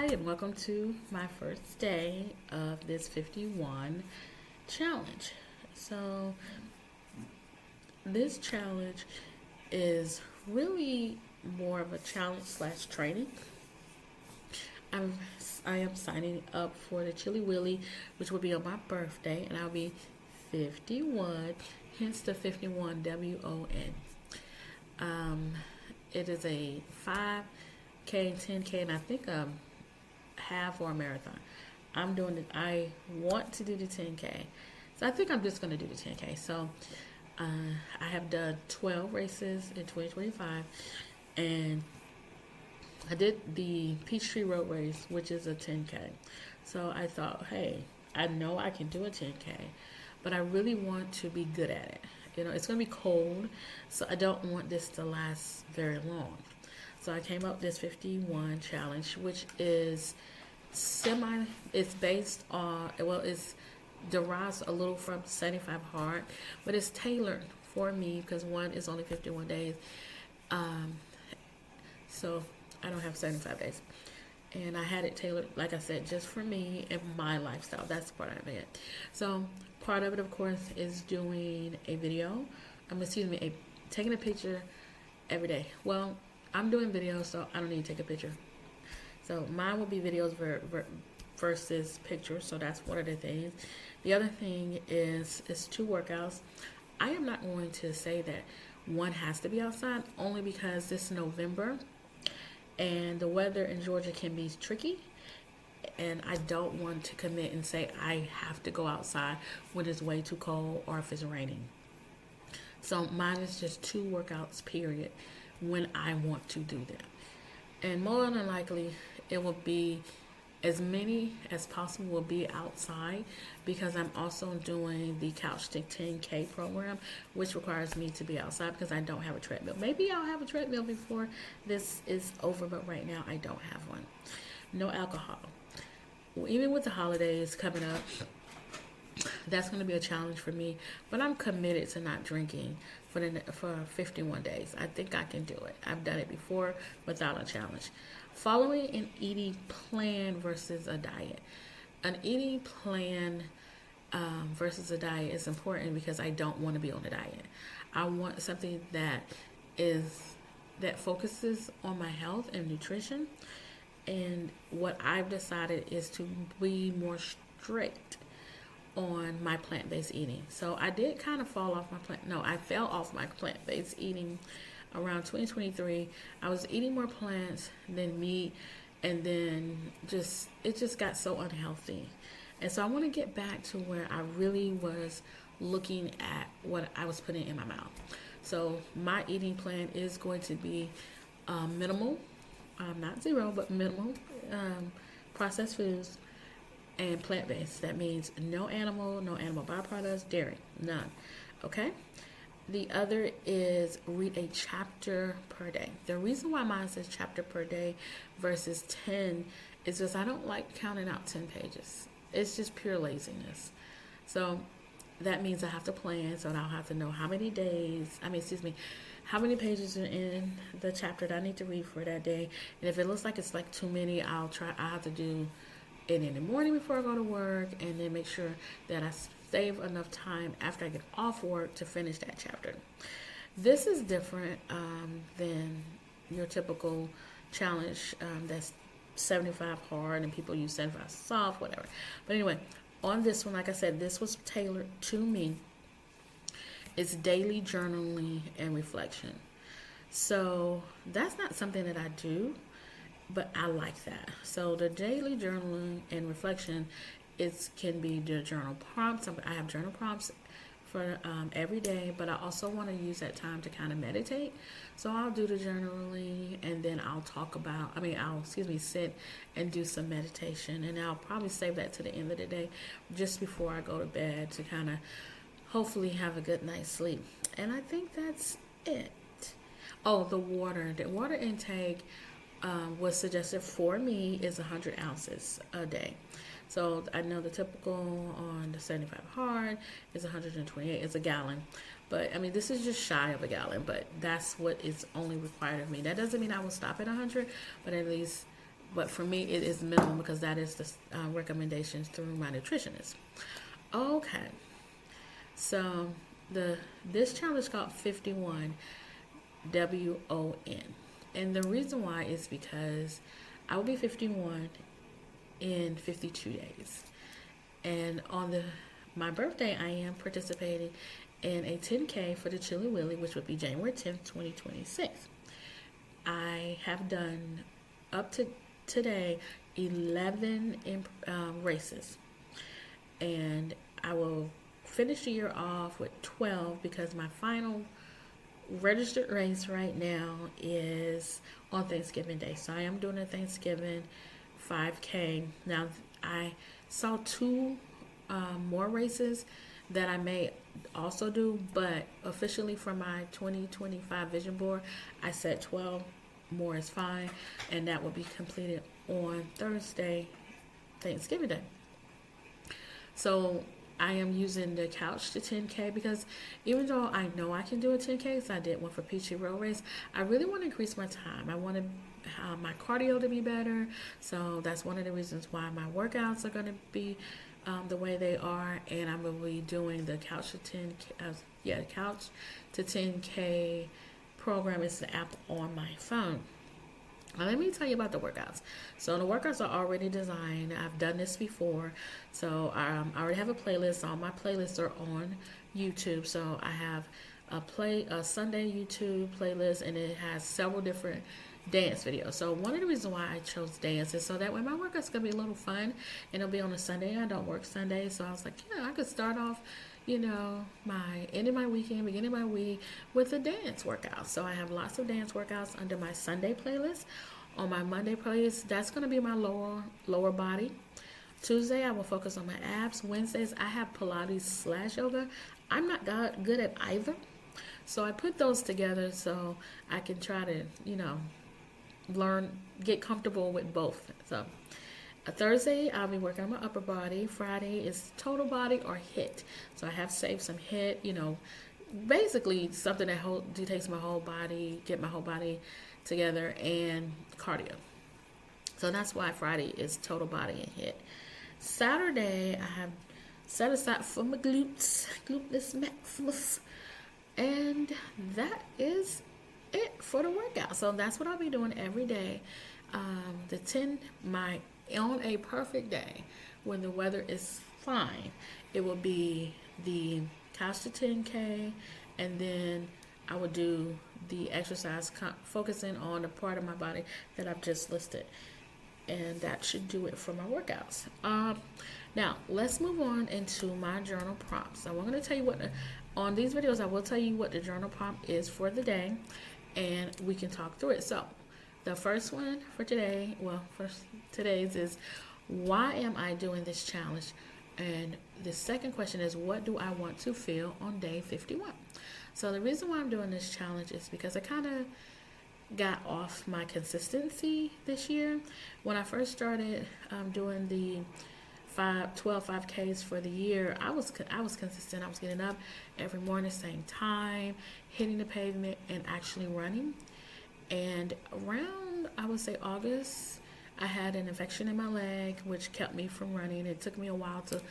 Hi, and welcome to my first day of this 51 challenge. So, this challenge is really more of a challenge slash training. I'm I am signing up for the Chilly Willy, which will be on my birthday, and I'll be 51, hence the 51 WON. Um, it is a 5K, 10K, and I think half or a marathon. I'm doing it. I want to do the 10K, so I think I'm just going to do the 10K. So uh, I have done 12 races in 2025, and I did the Peachtree Road Race, which is a 10K. So I thought, hey, I know I can do a 10K, but I really want to be good at it. You know, it's going to be cold, so I don't want this to last very long. So I came up with this 51 challenge, which is it's based on, well, it's derives a little from 75 hard, but it's tailored for me because one is only 51 days. Um, so I don't have 75 days. And I had it tailored, like I said, just for me and my lifestyle. That's the part of it. So part of it, of course, is doing a video. Taking a picture every day. Well, I'm doing videos, so I don't need to take a picture. So mine will be videos versus pictures. So that's one of the things. The other thing is 2 workouts. I am not going to say that one has to be outside, only because this November and the weather in Georgia can be tricky, and I don't want to commit and say I have to go outside when it's way too cold or if it's raining. So mine is just 2 workouts, period, when I want to do them. And more than likely, it will be as many as possible will be outside, because I'm also doing the Couch to 10K program, which requires me to be outside because I don't have a treadmill. Maybe I'll have a treadmill before this is over, but right now I don't have one. No alcohol. Even with the holidays coming up, that's going to be a challenge for me, but I'm committed to not drinking for 51 days. I think I can do it. I've done it before without a challenge. Following an eating plan versus a diet. An eating plan versus a diet is important because I don't want to be on a diet. I want something that focuses on my health and nutrition. And what I've decided is to be more strict on my plant-based eating. So I did kind of I fell off my plant-based eating around 2023. I was eating more plants than meat, and then it just got so unhealthy. And so I want to get back to where I really was looking at what I was putting in my mouth. So my eating plan is going to be minimal, not zero, but minimal processed foods, and plant-based. That means no animal byproducts, dairy, none. Okay? The other is read a chapter per day. The reason why mine says chapter per day versus 10 is because I don't like counting out 10 pages. It's just pure laziness. So that means I have to plan, so I'll have to know how many pages are in the chapter that I need to read for that day. And if it looks like it's like too many, I have to do it in the morning before I go to work, and then make sure that I save enough time after I get off work to finish that chapter. This is different than your typical challenge that's 75 hard and people use 75 soft, whatever. But anyway, on this one, like I said, this was tailored to me. It's daily journaling and reflection. So that's not something that I do, but I like that. So the daily journaling and reflection, can be the journal prompts. I have journal prompts for every day, but I also want to use that time to kind of meditate. So I'll do the journaling, and then I'll sit and do some meditation, and I'll probably save that to the end of the day, just before I go to bed, to kind of hopefully have a good night's sleep. And I think that's it. Oh, the water intake was suggested for me is 100 ounces a day. So I know the typical on the 75 hard is 128. It's a gallon. But, I mean, this is just shy of a gallon, but that's what is only required of me. That doesn't mean I will stop at 100, but at least but for me it is minimum because that is the recommendations through my nutritionist. Okay, so this challenge is called 51 WON, and the reason why is because I will be 51 in 52 days, and on my birthday I am participating in a 10K for the Chilly Willy, which would be January 10th, 2026. I have done up to today 11 races, and I will finish the year off with 12 because my final registered race right now is on Thanksgiving Day. So I am doing a Thanksgiving 5K. Now, I saw two more races that I may also do, but officially for my 2025 vision board, I said 12 more is fine, and that will be completed on Thursday, Thanksgiving Day. So I am using the couch to 10K because even though I know I can do a 10K, so I did one for Peachy Road Race, I really want to increase my time. I want my cardio to be better, so that's one of the reasons why my workouts are going to be the way they are, and I'm going to be doing the couch to 10K, couch to 10K program. Is the app on my phone. Now, let me tell you about the workouts. So the workouts are already designed. I've done this before. So I already have a playlist. All my playlists are on YouTube. So I have a Sunday YouTube playlist, and it has several different dance videos. So one of the reasons why I chose dance is so that way my workout's gonna be a little fun, and it'll be on a Sunday. I don't work Sunday, so I was like, yeah, I could start off, my end of my weekend, beginning of my week with a dance workout. So I have lots of dance workouts under my Sunday playlist. On my Monday playlist, that's gonna be my lower body. Tuesday, I will focus on my abs. Wednesdays, I have Pilates / yoga. I'm not good at either, so I put those together so I can try to, get comfortable with both. So Thursday, I'll be working on my upper body. Friday is total body or HIIT. So I have saved some HIIT, basically something that takes my whole body, get my whole body together, and cardio. So that's why Friday is total body and HIIT. Saturday, I have set aside for my gluteus maximus, and that is it for the workout. So that's what I'll be doing every day. On a perfect day when the weather is fine, it will be the couch to 10K, and then I will do the exercise focusing on the part of my body that I've just listed, and that should do it for my workouts. Now let's move on into my journal prompts. I'm going to tell you on these videos I will tell you what the journal prompt is for the day, and we can talk through it. So the first one for today's is, why am I doing this challenge? And the second question is, what do I want to feel on day 51? So the reason why I'm doing this challenge is because I kind of got off my consistency this year. When I first started doing the 12 5Ks for the year, I was consistent. I was getting up every morning, same time, hitting the pavement, and actually running. And around, I would say August, I had an infection in my leg, which kept me from running. It took me a while to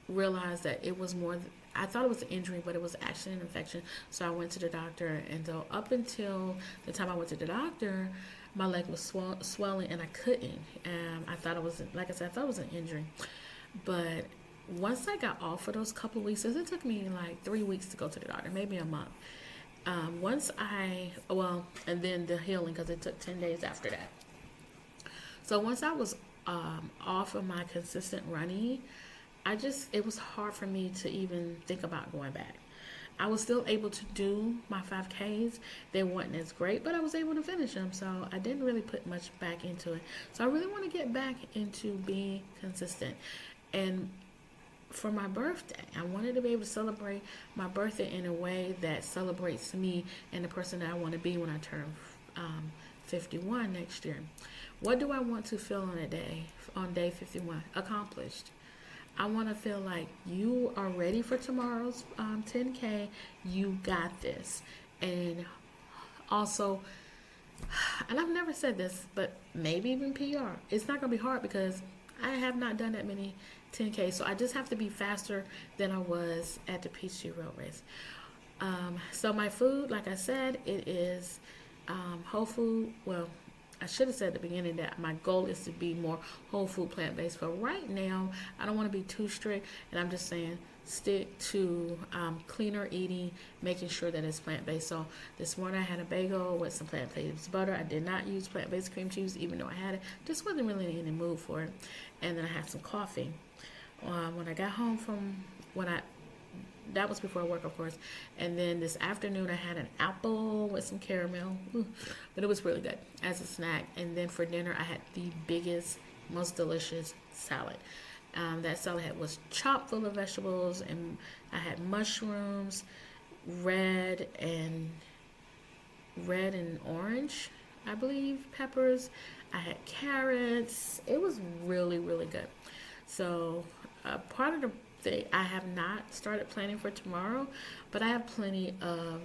realize that it was more, I thought it was an injury, but it was actually an infection. So I went to the doctor, and so up until the time I went to the doctor, my leg was swelling, and I couldn't. I thought it was an injury. But once I got off for those couple of weeks, it took me like 3 weeks to go to the doctor, maybe a month. And then the healing, because it took 10 days after that. So once I was off of my consistent running, it was hard for me to even think about going back. I was still able to do my 5Ks. They weren't as great, but I was able to finish them. So I didn't really put much back into it. So I really want to get back into being consistent. And for my birthday, I wanted to be able to celebrate my birthday in a way that celebrates me and the person that I want to be when I turn 51 next year. What do I want to feel on day 51? Accomplished. I want to feel like you are ready for tomorrow's 10K. You got this. And also And I've never said this, but maybe even PR. It's not going to be hard because I have not done that many 10K. So I just have to be faster than I was at the Peachtree Road Race. So my food, like I said, it is whole food. Well, I should have said at the beginning that my goal is to be more whole food, plant-based. But right now, I don't want to be too strict, and I'm just saying stick to cleaner eating, making sure that it's plant-based. So this morning I had a bagel with some plant-based butter. I did not use plant-based cream cheese, even though I had it. Just wasn't really in the mood for it. And then I had some coffee. When I got home from that was before work, of course. And then this afternoon, I had an apple with some caramel. But it was really good as a snack. And then for dinner, I had the biggest, most delicious salad. That salad was chock full of vegetables, and I had mushrooms, red and orange, I believe, peppers. I had carrots. It was really, really good. So part of the I have not started planning for tomorrow, but I have plenty of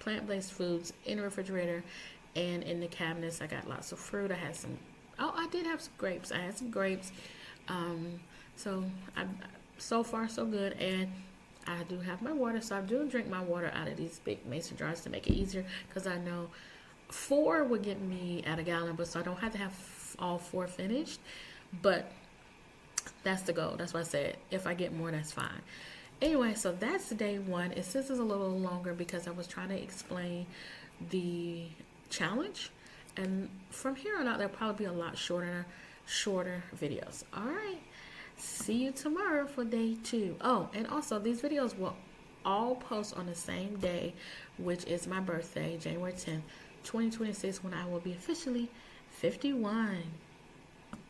plant-based foods in the refrigerator and in the cabinets. I got lots of fruit. I did have some grapes. I had some grapes. So far so good. And I do have my water, so I do drink my water out of these big mason jars to make it easier, because I know 4 would get me at a gallon, but so I don't have to have all 4 finished. But that's the goal. That's why I said if I get more, that's fine. Anyway, so that's day 1. It says it's a little longer because I was trying to explain the challenge, and from here on out there'll probably be a lot shorter videos. All right, see you tomorrow for day 2. Oh, and also these videos will all post on the same day, which is my birthday, January 10th, 2026, when I will be officially 51.